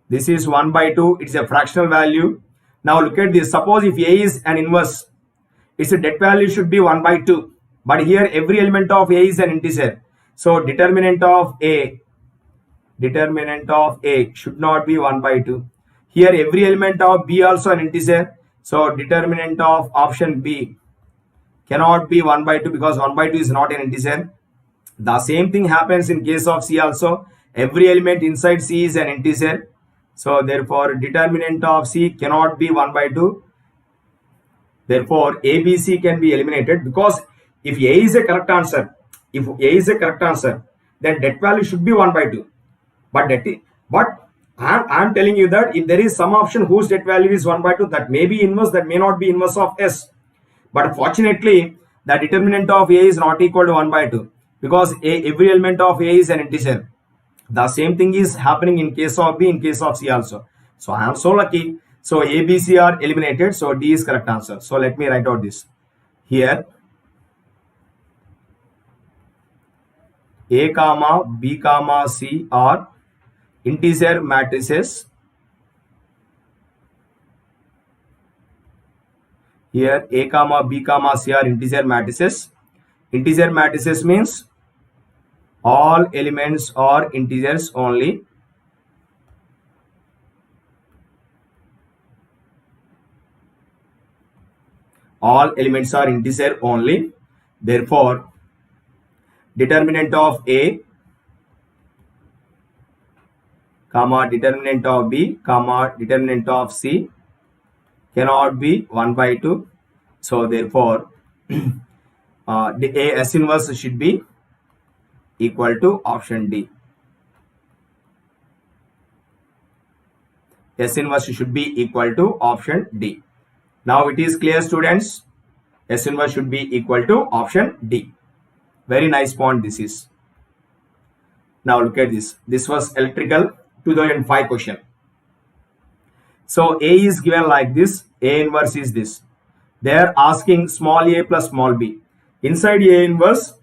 This is 1 by 2. It's a fractional value. Now look at this. Suppose if A is an inverse, its debt value should be 1 by 2. But here every element of A is an integer. So determinant of A should not be 1 by 2. Here every element of B also an integer. So determinant of option B cannot be 1 by 2 because 1 by 2 is not an integer. The same thing happens in case of C also. Every element inside C is an integer. So therefore determinant of C cannot be 1 by 2. Therefore ABC can be eliminated, because if A is a correct answer, then that value should be 1 by 2. But I am telling you that if there is some option whose that value is 1 by 2, that may be inverse, that may not be inverse of S. But fortunately, the determinant of A is not equal to 1 by 2, because every element of A is an integer. The same thing is happening in case of B, in case of C also. So I am so lucky. So A, B, C are eliminated. So D is correct answer. So let me write out this. Here A comma B comma C are integer matrices. Here A comma B comma C are integer matrices. Integer matrices means all elements are integers only. All elements are integer only. Therefore, determinant of A comma determinant of B comma determinant of C cannot be 1 by 2. So therefore the A S inverse should be equal to option D. S inverse should be equal to option D. Now it is clear, students. S inverse should be equal to option D. Very nice point this is. Now look at this. This was electrical 2005 question. So A is given like this. A inverse is this. They are asking small a plus small b. Inside A inverse,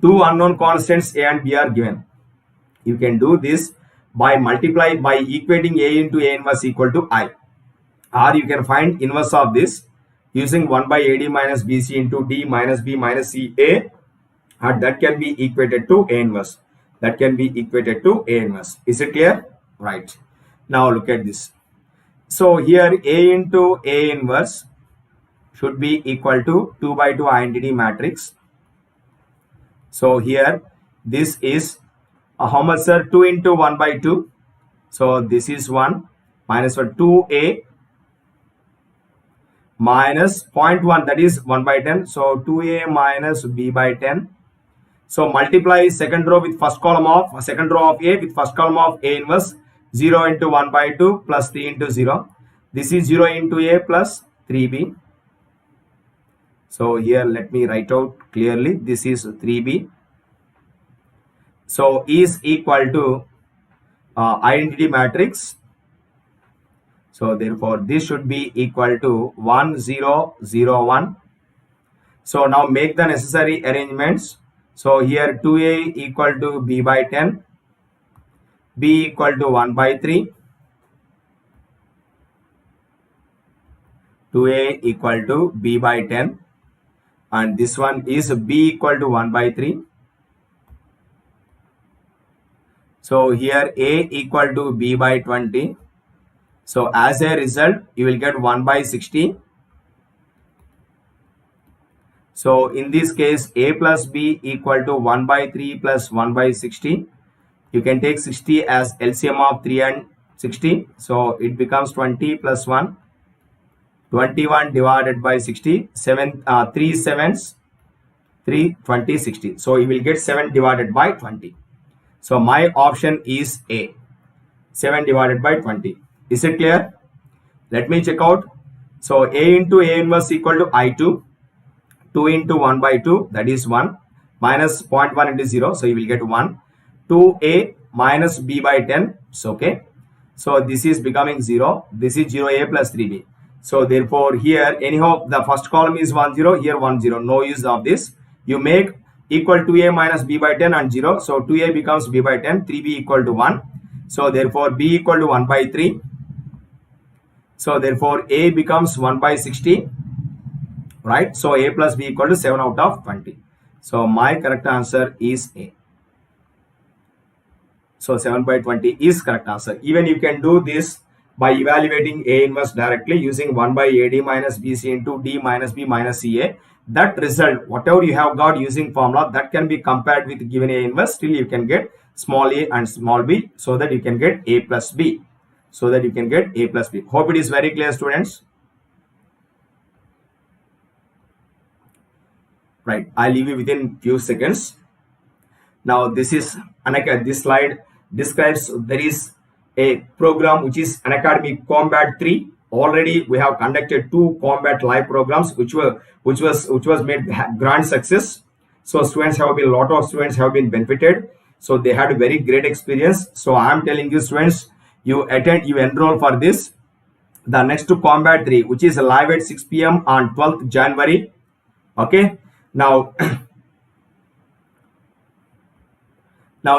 two unknown constants A and B are given. You can do this by equating A into A inverse equal to I. Or you can find inverse of this using 1 by AD minus BC into D minus B minus CA, and that can be equated to A inverse. That can be equated to A inverse. Is it clear? Right. Now look at this. So here A into A inverse should be equal to 2 by 2 identity matrix. So here this is how much, sir? 2 into 1 by 2. So this is 1 minus 2A minus 0.1, that is 1 by 10. So 2A minus B by 10. So multiply second row with first column of second row of A with first column of A inverse. 0 into 1 by 2 plus 3 into 0. This is 0 into A plus 3B. So here let me write out clearly. This is 3B. So is equal to identity matrix. So therefore this should be equal to 1 0 0 1. So now make the necessary arrangements. So here 2A equal to B by 10, B equal to 1 by 3, 2A equal to B by 10, and this one is B equal to 1 by 3. So here A equal to B by 20. So as a result, you will get 1 by 60. So in this case, A plus B equal to 1 by 3 plus 1 by 60. You can take 60 as LCM of 3 and 60. So it becomes 20 plus 1. 21 divided by 60. 3 sevens. 3, 20, 60. So you will get 7 divided by 20. So my option is A. 7 divided by 20. Is it clear? Let me check out. So A into A inverse equal to I2. 2 into 1 by 2, that is 1, minus 0.1 into 0, so you will get 1. 2A minus B by 10, so okay. So this is becoming 0. This is 0A plus 3B. So therefore here anyhow the first column is 1 0, here 1 0. No use of this. You make equal to A minus B by 10 and 0. So 2A becomes B by 10, 3B equal to 1. So therefore B equal to 1 by 3. So therefore A becomes 1 by 60. Right. So A plus B equal to 7 out of 20. So my correct answer is A. So 7 by 20 is correct answer. Even you can do this by evaluating A inverse directly using 1 by AD minus BC into D minus B minus CA. That result, whatever you have got using formula, that can be compared with given A inverse. Still you can get small a and small b, so that you can get A plus B. So that you can get A plus B. Hope it is very clear, students. Right. I'll leave you within few seconds. Now this is this slide describes there is a program which is Unacademy Combat 3. Already we have conducted 2 combat live programs which was made grand success. So students have been, lot of students have been benefited. So they had a very great experience. So I am telling you, students, you enroll for this. The next Combat 3, which is live at 6 p.m. on 12th January. Okay. Now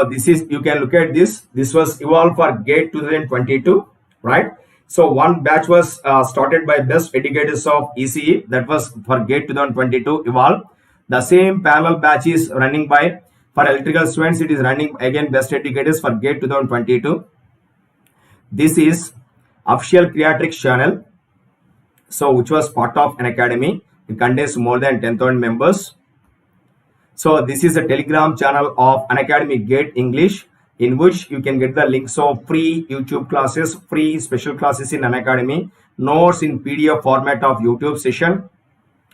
this is, you can look at this. This was evolved for GATE 2022, right? So one batch was started by best educators of ECE. That was for GATE 2022 evolved. The same parallel batch is running by, for electrical students, it is running again best educators for GATE 2022. This is official Creatrix channel. So which was part of Unacademy. It contains more than 10,000 members. So this is a Telegram channel of Unacademy GATE English, in which you can get the links of free YouTube classes, free special classes in Unacademy, notes in PDF format of YouTube session,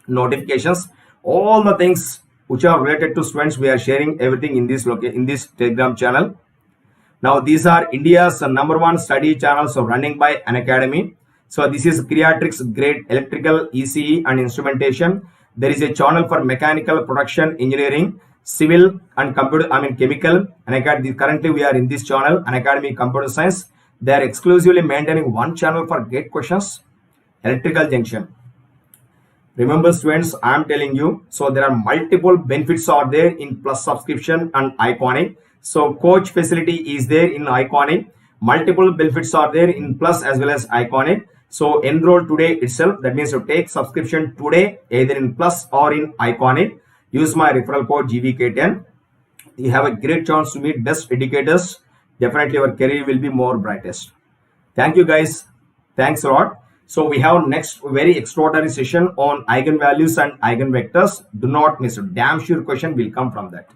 notifications, all the things which are related to students. We are sharing everything in this Telegram channel. Now these are India's #1 study channels of running by Unacademy. So this is Creatrix grade electrical, ECE and instrumentation. There is a channel for mechanical, production, engineering, civil and chemical. And currently we are in this channel, Unacademy Computer Science. They are exclusively maintaining one channel for gate questions, electrical junction. Remember students, I am telling you, so there are multiple benefits are there in Plus subscription and Iconic. So coach facility is there in Iconic. Multiple benefits are there in Plus as well as Iconic. So enroll today itself. That means you take subscription today, either in Plus or in Iconic. Use my referral code GVK10. You have a great chance to meet best educators. Definitely your career will be more brightest. Thank you guys. Thanks a lot. So we have next very extraordinary session on eigenvalues and eigenvectors. Do not miss it. Damn sure question will come from that.